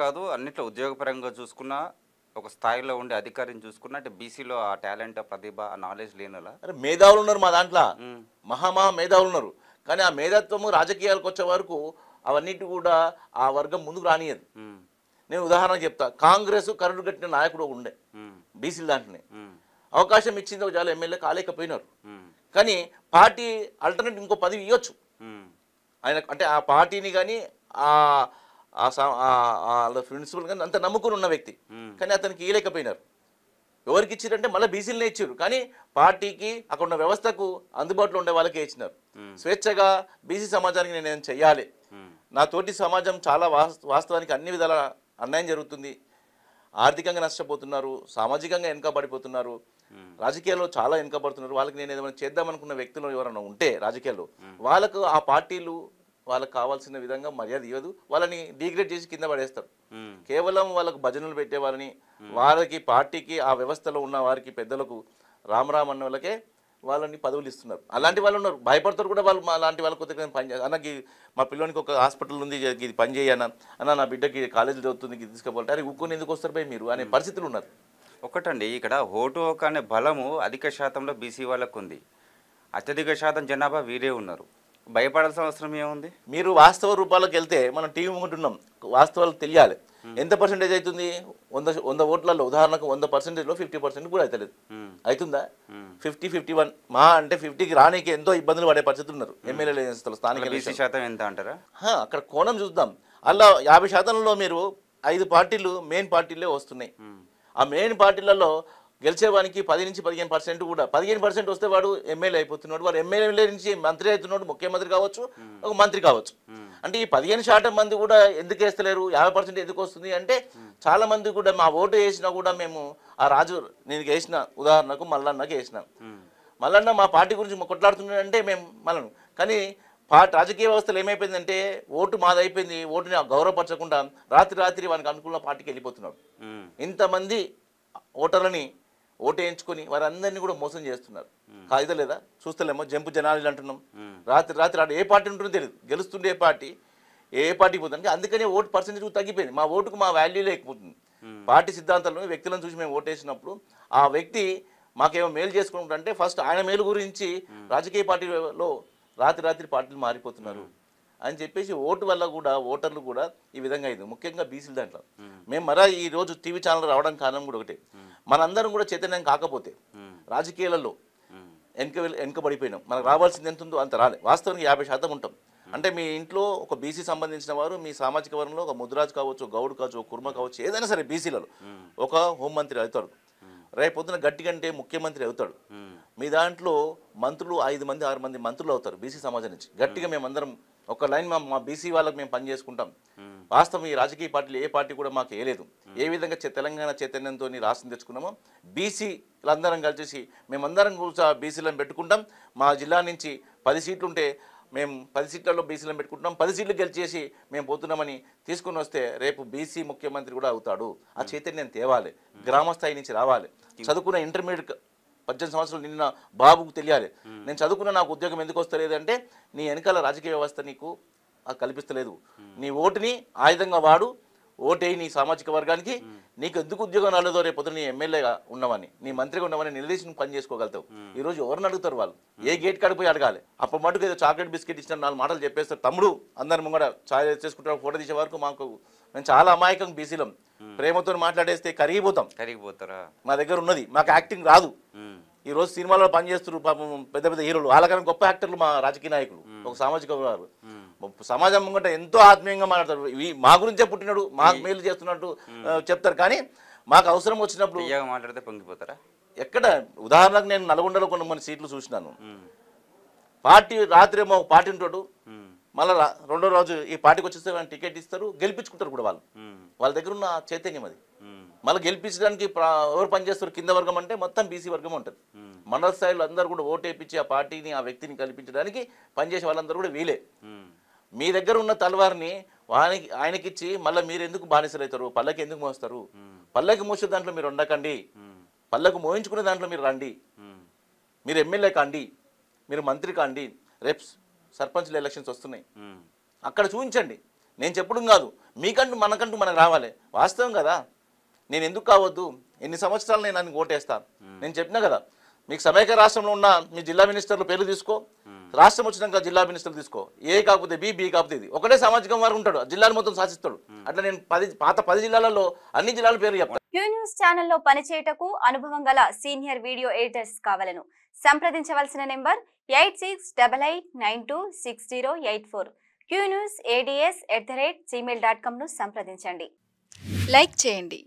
కాదు అన్నిట్లో ఉద్యోగపరంగా చూసుకున్నా ఒక స్థాయిలో ఉండే అధికారిని చూసుకున్నా అంటే బీసీలో ఆ టాలెంట్ ఆ ప్రతిభ ఆ నాలెడ్జ్ లేనలా అరే మేధావులు ఉన్నారు మా దాంట్లో, మహా మేధావులు ఉన్నారు. కానీ ఆ మేధాత్వము రాజకీయాలకు వచ్చే వరకు అవన్నిటి కూడా ఆ వర్గం ముందుకు రానియదు. నేను ఉదాహరణ చెప్తా, కాంగ్రెస్ కరుడు కట్టిన నాయకుడు ఉండే బీసీల దాంట్లోనే. అవకాశం ఇచ్చింది చాలా ఎమ్మెల్యే కాలేకపోయినారు. కానీ పార్టీ ఆల్టర్నేట్ ఇంకో పదవి ఇవ్వచ్చు ఆయన, అంటే ఆ పార్టీని కానీ ప్రిన్సిపల్ కానీ అంత నమ్ముకుని ఉన్న వ్యక్తి. కానీ అతనికి ఇవ్వలేకపోయినారు. ఎవరికి ఇచ్చారంటే మళ్ళీ బీసీలనే ఇచ్చారు. కానీ పార్టీకి అక్కడ ఉన్న వ్యవస్థకు అందుబాటులో ఉండే వాళ్ళకే ఇచ్చినారు. స్వేచ్ఛగా బీసీ సమాజానికి నేను చెయ్యాలి, నా తోటి సమాజం చాలా వాస్తవానికి అన్ని విధాల అన్యాయం జరుగుతుంది, ఆర్థికంగా నష్టపోతున్నారు, సామాజికంగా వెనుకబడిపోతున్నారు, రాజకీయాల్లో చాలా వెనుకబడుతున్నారు, వాళ్ళకి నేను ఏదైనా చేద్దామనుకున్న వ్యక్తులు ఎవరైనా ఉంటే రాజకీయాల్లో వాళ్ళకు ఆ పార్టీలు వాళ్ళకి కావాల్సిన విధంగా మర్యాద ఇవ్వదు, వాళ్ళని డిగ్రేడ్ చేసి కింద పడేస్తారు. కేవలం వాళ్ళకు భజనలు పెట్టే వాళ్ళని, వాళ్ళకి పార్టీకి ఆ వ్యవస్థలో ఉన్న వారికి పెద్దలకు రామరామ్ అన్న వాళ్ళకే వాళ్ళని పదవులు ఇస్తున్నారు. అలాంటి వాళ్ళు ఉన్నారు, భయపడతారు కూడా వాళ్ళు. అలాంటి వాళ్ళ కొద్దిగా పని చేయాలి అన్నకి, మా పిల్లోనికి ఒక హాస్పిటల్ ఉంది, ఇది పని చేయన్న అన్న, నా బిడ్డకి కాలేజీలో చదువుతుంది, ఇది తీసుకుపోవాలి, అరే ఊకొని ఎందుకు వస్తారు భయ్ మీరు అనే పరిస్థితులు ఉన్నారు. ఒకటండి ఇక్కడ ఓటు హక్కు అనే బలము అధిక శాతంలో బీసీ వాళ్ళకు ఉంది, అత్యధిక శాతం జనాభా వీరే ఉన్నారు, భయపడాల్సిన అవసరం ఏముంది? మీరు వాస్తవ రూపాలకు వెళ్తే మనం టీవీ ముందుంటున్నాం, వాస్తవాలు తెలియాలి. ఎంత పర్సెంటేజ్ అవుతుంది? 100 ఓట్లలో ఉదాహరణకు 100%లో 50% కూడా అవుతలేదు. అవుతుందా? 50-51 మా అంటే 50కి రానికి ఎంతో ఇబ్బందులు పడే పరిస్థితులు ఉన్నారు ఎమ్మెల్యేల స్థానిక. బీసీ శాతం ఎంత అంటారా? అక్కడ కోణం చూద్దాం. అలా 50%లో మీరు 5 పార్టీలు మెయిన్ పార్టీలే వస్తున్నాయి. ఆ మెయిన్ పార్టీలలో గెలిచేవానికి 10-15% కూడా, 15% వస్తే వాడు ఎమ్మెల్యే అయిపోతున్నాడు. వాడు ఎమ్మెల్యే నుంచి మంత్రి అవుతున్నాడు, ముఖ్యమంత్రి కావచ్చు, ఒక మంత్రి కావచ్చు. అంటే ఈ 15% మంది కూడా ఎందుకు వేస్తలేరు? 50% ఎందుకు వస్తుంది అంటే చాలా మంది కూడా మా ఓటు వేసినా కూడా మేము ఆ రాజు నేను వేసిన ఉదాహరణకు మల్లన్నకి వేసిన, మల్లన్న మా పార్టీ గురించి కొట్లాడుతున్నాడంటే మేము మళ్ళను. కానీ రాజకీయ వ్యవస్థలు ఏమైపోయిందంటే ఓటు మాదైపోయింది, ఓటుని గౌరవపరచకుండా రాత్రి వానికి అనుకున్న పార్టీకి వెళ్ళిపోతున్నాడు. ఇంతమంది ఓటర్లని ఓటు వేయించుకొని వారందరినీ కూడా మోసం చేస్తున్నారు. కాగితం లేదా చూస్తలేమో, జంపు జనాలు అంటున్నాం. రాత్రి ఆడ ఏ పార్టీ ఉంటుందో తెలియదు, గెలుస్తుండే పార్టీ ఏ పార్టీకి పోతుంది. అందుకనే ఓటు పర్సెంటేజ్ తగ్గిపోయింది. మా ఓటుకు మా వాల్యూ లేకపోతుంది. పార్టీ సిద్ధాంతాలను వ్యక్తులను చూసి మేము ఓటు వేసినప్పుడు ఆ వ్యక్తి మాకేమో మేలు చేసుకుంటుంటే ఫస్ట్ ఆయన మేలు గురించి రాజకీయ పార్టీలో రాత్రి పార్టీలు మారిపోతున్నారు అని చెప్పేసి ఓటు వల్ల కూడా ఓటర్లు కూడా ఈ విధంగా అయింది. ముఖ్యంగా బీసీల దాంట్లో మేము ఈ రోజు టీవీ ఛానల్ రావడానికి కారణం కూడా ఒకటే, మనందరం కూడా చైతన్యం కాకపోతే రాజకీయాలలో వెనుకబడిపోయినాం. మనకు రావాల్సింది ఎంత ఉందో అంత రాలే. వాస్తవానికి 50% ఉంటాం. అంటే మీ ఇంట్లో ఒక బీసీ సంబంధించిన వారు మీ సామాజిక వర్గంలో ఒక ముద్రాజ్ కావచ్చు, గౌడ్ కావచ్చు, ఒక కుర్మ కావచ్చు, ఏదైనా సరే బీసీలలో ఒక హోంమంత్రి అవుతాడు, రేపు పొద్దున గట్టిగంటే ముఖ్యమంత్రి అవుతాడు. మీ దాంట్లో మంత్రులు 5 మంది 6 మంది మంత్రులు అవుతారు బీసీ సమాజం నుంచి. గట్టిగా మేమందరం ఒక లైన్ మా బీసీ వాళ్ళకి మేము పని చేసుకుంటాం. వాస్తవం ఈ రాజకీయ పార్టీలు ఏ పార్టీ కూడా మాకు వేయలేదు. ఏ విధంగా తెలంగాణ చైతన్యంతో రాష్ట్రం తెచ్చుకున్నామో బీసీలందరం కలిసి మేమందరం కూడా బీసీలను పెట్టుకుంటాం. మా జిల్లా నుంచి 10 సీట్లు ఉంటే మేము 10 సీట్లలో బీసీలను పెట్టుకుంటున్నాం. 10 సీట్లు గెలిచేసి మేము పోతున్నామని తీసుకుని వస్తే రేపు బీసీ ముఖ్యమంత్రి కూడా అవుతాడు. ఆ చైతన్యం తేవాలి, గ్రామ స్థాయి నుంచి రావాలి. చదువుకున్న ఇంటర్మీడియట్ 18 సంవత్సరాలు నిన్న బాబుకు తెలియాలి, నేను చదువుకున్న నాకు ఉద్యోగం ఎందుకు వస్తలేదు అంటే నీ వెనకాల రాజకీయ వ్యవస్థ నీకు కల్పిస్తలేదు. నీ ఓటుని ఆయుధంగా వాడు, ఓటేయి నీ సామాజిక వర్గానికి. నీకు ఎందుకు ఉద్యోగం రాలేదో రేపు పొద్దున నీ ఎమ్మెల్యేగా ఉన్నవని, నీ మంత్రిగా ఉన్నవని నిలదీసి పని చేసుకోగలుగుతావు. ఈరోజు ఎవరిని అడుగుతారు? వాళ్ళు ఏ గేట్ కాడిపోయి అడగాలి. అప్పుడు మటుకు ఏదో చాక్లెట్ బిస్కెట్ ఇచ్చిన 4 మాటలు చెప్పేస్తారు. తమ్ముడు అందరి ముంగడ ఛాయ్ చేసుకుంటారు, ఫోటో తీసే వరకు మేము చాలా అమాయకం బీసీలం. ప్రేమతో మాట్లాడేస్తే కరిగిపోతారా? మా దగ్గర ఉన్నది, మాకు యాక్టింగ్ రాదు. ఈ రోజు సినిమాలో పనిచేస్తున్నారు పాపం పెద్ద పెద్ద హీరోలు, వాళ్ళకన్నా గొప్ప యాక్టర్లు మా రాజకీయ నాయకులు, ఒక సామాజిక వారు. సమాజం ముంగట ఎంతో ఆత్మీయంగా మాట్లాడతారు. మా గురించే పుట్టినాడు, మాకు మేలు చేస్తున్నట్టు చెప్తారు. కానీ మాకు అవసరం వచ్చినప్పుడు మాట్లాడితే పొంగిపోతారా? ఎక్కడ ఉదాహరణకు నేను నల్గొండలో కొన్ని సీట్లు చూసినాను. పార్టీ రాత్రి ఏమో పార్టీ ఉంటాడు, మళ్ళీ రెండో రోజు ఈ పార్టీకి వచ్చేస్తే టికెట్ ఇస్తారు, గెలిపించుకుంటారు కూడా వాళ్ళు. వాళ్ళ దగ్గర ఉన్న చైతన్యం అది. మళ్ళీ గెలిపించడానికి ఎవరు పనిచేస్తారు? కింద వర్గం అంటే మొత్తం బీసీ వర్గం ఉంటుంది. మండల స్థాయిలో అందరూ కూడా ఓటేపించి ఆ పార్టీని ఆ వ్యక్తిని కల్పించడానికి పనిచేసే వాళ్ళందరూ కూడా వీలే. మీ దగ్గర ఉన్న తలవారిని ఆయనకిచ్చి మళ్ళీ మీరు ఎందుకు బానిసలు అవుతారు? పల్లకి ఎందుకు మోస్తారు? పల్లకి మోసే దాంట్లో మీరు ఉండకండి, పల్లకు మోయించుకునే దాంట్లో మీరు రండి. మీరు ఎమ్మెల్యే కాండి, మీరు మంత్రి కాండి. రేపు సర్పంచ్ల ఎలక్షన్స్ వస్తున్నాయి, అక్కడ చూపించండి. నేను చెప్పడం కాదు, మీకంటూ మనకంటూ మనకు రావాలి. వాస్తవం కదా, నేను ఎందుకు కావద్దు? ఎన్ని సంవత్సరాలు నేను నన్ను ఓటేస్తాను. నేను చెప్పినా కదా, మీకు సమైక్య రాష్ట్రంలో ఉన్న మీ జిల్లా మినిస్టర్లు పేర్లు తీసుకో, రాష్ట్రం వచ్చినాక జిల్లా మినిస్టర్లు తీసుకో, ఏ కాకపోతే బి కాకపోతే ఇది, ఒకటే సామాజిక వారు ఉంటాడు, జిల్లాను మొత్తం శాసిస్తాడు. అట్లా నేను పాత 10 జిల్లాలలో అన్ని జిల్లాల పేర్లు చెప్తాను. క్యూ న్యూస్ ఛానల్లో పనిచేయటకు అనుభవం గల సీనియర్ వీడియో ఎడిటర్స్ కావాలను సంప్రదించవలసిన నెంబర్ 8688926084. qnewsads@gmail.com ను సంప్రదించండి. లైక్ చేయండి,